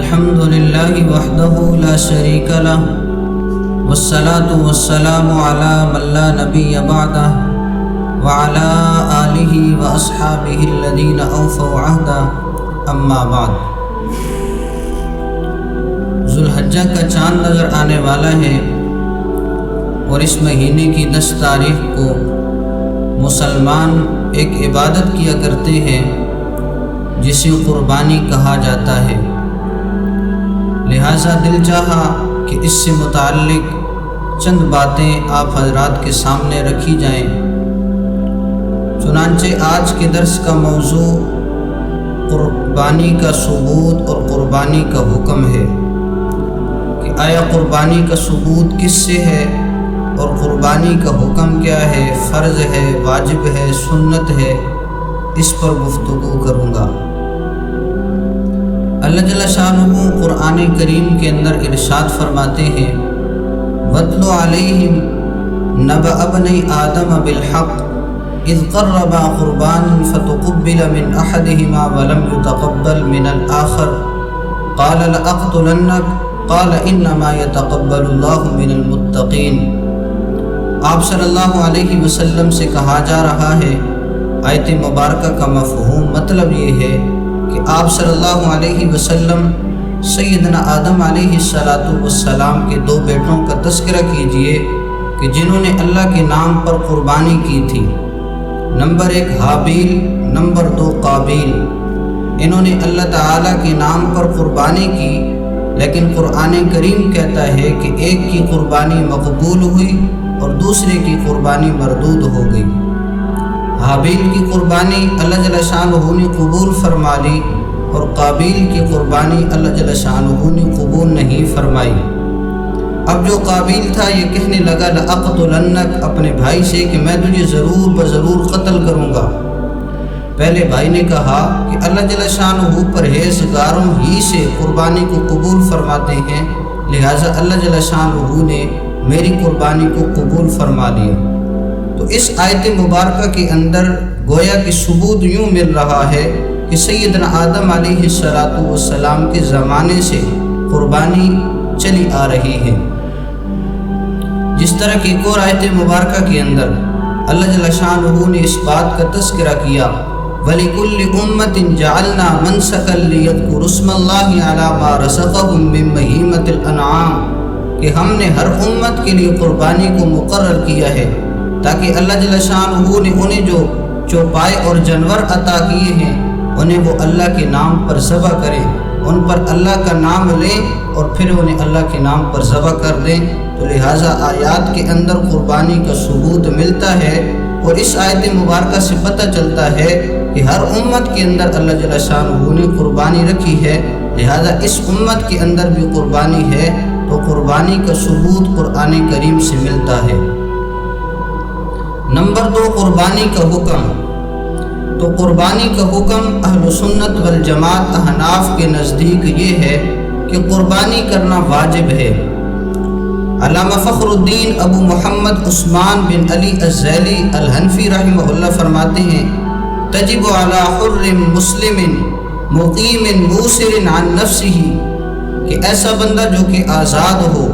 الحمد لله وحده لا شريك له والصلاة والسلام على من لا نبي بعده وعلى آله وأصحابه الذين أوفوا عهدا اما بعد۔ ذوالحجہ کا چاند نظر آنے والا ہے اور اس مہینے کی 10 تاریخ کو مسلمان ایک عبادت کیا کرتے ہیں جسے قربانی کہا جاتا ہے، لہٰذا دل چاہا کہ اس سے متعلق چند باتیں آپ حضرات کے سامنے رکھی جائیں۔ چنانچہ آج کے درس کا موضوع قربانی کا ثبوت اور قربانی کا حکم ہے کہ آیا قربانی کا ثبوت کس سے ہے اور قربانی کا حکم کیا ہے، فرض ہے، واجب ہے، سنت ہے، اس پر گفتگو کروں گا۔ اللہ جل شانہ قرآن کریم کے اندر ارشاد فرماتے ہیں، وَاتْلُ عَلَيْهِمْ نَبَأَ ابْنَيْ آدَمَ بِالْحَقِّ إِذْ قَرَّبَا قُرْبَانًا فَتُقُبِّلَ مِنْ أَحَدِهِمَا وَلَمْ يُتَقَبَّلْ مِنَ الْآخَرِ قَالَ لَأَقْتُلَنَّكَ قَالَ إِنَّمَا يَتَقَبَّلُ اللَّهُ مِنَ الْمُتَّقِينَ۔ آپ صلی اللہ علیہ وسلم سے کہا جا رہا ہے، آیت مبارکہ کا مفہوم مطلب یہ ہے کہ آپ صلی اللہ علیہ وسلم سیدنا آدم علیہ السلام کے 2 بیٹوں کا تذکرہ کیجئے کہ جنہوں نے اللہ کے نام پر قربانی کی تھی، نمبر 1 حابیل، نمبر 2 قابیل۔ انہوں نے اللہ تعالیٰ کے نام پر قربانی کی، لیکن قرآن کریم کہتا ہے کہ ایک کی قربانی مقبول ہوئی اور دوسرے کی قربانی مردود ہو گئی۔ حابیل کی قربانی اللہ جل شانہ نے قبول فرما لی اور قابیل کی قربانی اللہ جل شانہ نے قبول نہیں فرمائی۔ اب جو قابیل تھا یہ کہنے لگا لَأَقْتُلَنَّكَ اپنے بھائی سے کہ میں تجھے ضرور بضرور قتل کروں گا۔ پہلے بھائی نے کہا کہ اللہ جل شانہ پرہیزگاروں ہی سے قربانی کو قبول فرماتے ہیں، لہٰذا اللہ جل شانہ نے میری قربانی کو قبول فرما لیا۔ تو اس آیت مبارکہ کے اندر گویا کہ ثبوت یوں مل رہا ہے کہ سیدنا آدم علیہ السلام کے زمانے سے قربانی چلی آ رہی ہے۔ جس طرح کی ایک اور آیت مبارکہ کے اندر اللہ جل شانہ نے اس بات کا تذکرہ کیا، وَلِكُلِّ أُمَّةٍ جَعَلْنَا مَنْسَكًا لِيَذْكُرُوا اسْمَ اللَّهِ عَلَى مَا رَزَقَهُم مِّن بَهِيمَةِ الْأَنْعَامِ کہ ہم نے ہر امت کے لیے قربانی کو مقرر کیا ہے تاکہ اللہ جل شانہ نے انہیں جو چوپائے اور جانور عطا کیے ہیں انہیں وہ اللہ کے نام پر ذبح کریں، ان پر اللہ کا نام لیں اور پھر انہیں اللہ کے نام پر ذبح کر دیں۔ تو لہٰذا آیات کے اندر قربانی کا ثبوت ملتا ہے، اور اس آیت مبارکہ سے پتہ چلتا ہے کہ ہر امت کے اندر اللہ جل شانہ نے قربانی رکھی ہے، لہٰذا اس امت کے اندر بھی قربانی ہے، تو قربانی کا ثبوت قرآن کریم سے ملتا ہے۔ نمبر 2 قربانی کا حکم۔ تو قربانی کا حکم اہل سنت والجماعت احناف کے نزدیک یہ ہے کہ قربانی کرنا واجب ہے۔ علامہ فخر الدین ابو محمد عثمان بن علی الزیلی الحنفی رحمہ اللہ فرماتے ہیں، تجب علی حر مسلم مقیم موسر عن نفسہ کہ ایسا بندہ جو کہ آزاد ہو،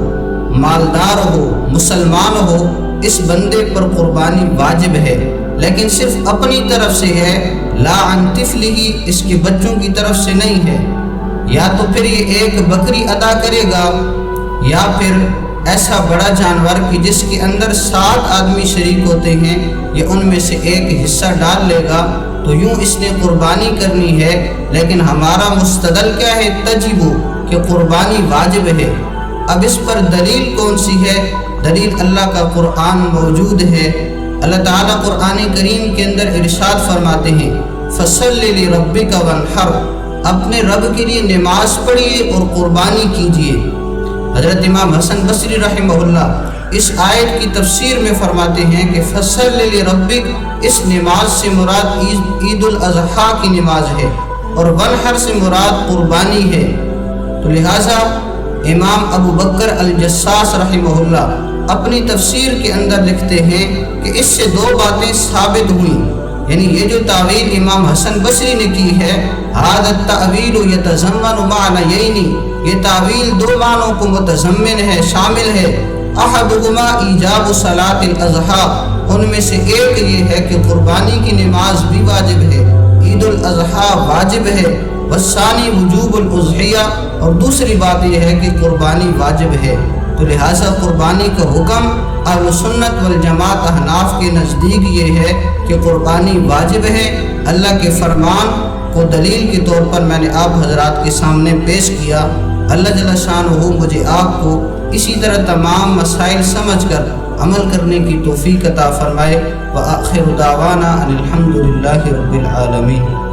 مالدار ہو، مسلمان ہو، اس بندے پر قربانی واجب ہے، لیکن صرف اپنی طرف سے ہے، لا عن طفلہ اس کے بچوں کی طرف سے نہیں ہے۔ یا تو پھر یہ ایک بکری ادا کرے گا، یا پھر ایسا بڑا جانور کہ جس کے اندر 7 آدمی شریک ہوتے ہیں، یہ ان میں سے ایک حصہ ڈال لے گا، تو یوں اس نے قربانی کرنی ہے۔ لیکن ہمارا مستدل کیا ہے؟ تجب، کہ قربانی واجب ہے۔ اب اس پر دلیل کون سی ہے؟ دلیل اللہ کا قرآن موجود ہے۔ اللہ تعالیٰ قرآن کریم کے اندر ارشاد فرماتے ہیں، فَصَلِّ لِرَبِّكَ وَانْحَرْ اپنے رب کے لیے نماز پڑھیے اور قربانی کیجیے۔ حضرت امام حسن بصری رحمہ اللہ اس آیت کی تفسیر میں فرماتے ہیں کہ فَصَلِّ لِرَبِّكَ اس نماز سے مراد عید الاضحیٰ کی نماز ہے، اور وانحر سے مراد قربانی ہے۔ تو لہٰذا امام ابو بکر الجساس رحمہ اللہ اپنی تفسیر کے اندر لکھتے ہیں کہ اس سے 2 باتیں ثابت ہوئیں۔ یعنی یہ جو تعویل امام حسن بصری نے کی ہے، هذا التأویل یتضمن معنیین، یہ تعویل دو معنوں کو متضمن ہے، شامل ہے۔ احدہما ایجاب صلاۃ الاضحیٰ، ان میں سے ایک یہ ہے کہ قربانی کی نماز بھی واجب ہے، عید الاضحیٰ واجب ہے، والثانی وجوب الاضحیہ، اور دوسری بات یہ ہے کہ قربانی واجب ہے۔ تو لہٰذا قربانی کا حکم اہل سنت والجماعت احناف کے نزدیک یہ ہے کہ قربانی واجب ہے۔ اللہ کے فرمان کو دلیل کے طور پر میں نے آپ حضرات کے سامنے پیش کیا۔ اللہ جل شانہ مجھے آپ کو اسی طرح تمام مسائل سمجھ کر عمل کرنے کی توفیق عطا فرمائے۔ وآخر دعوانا ان الحمد للہ رب العالمین۔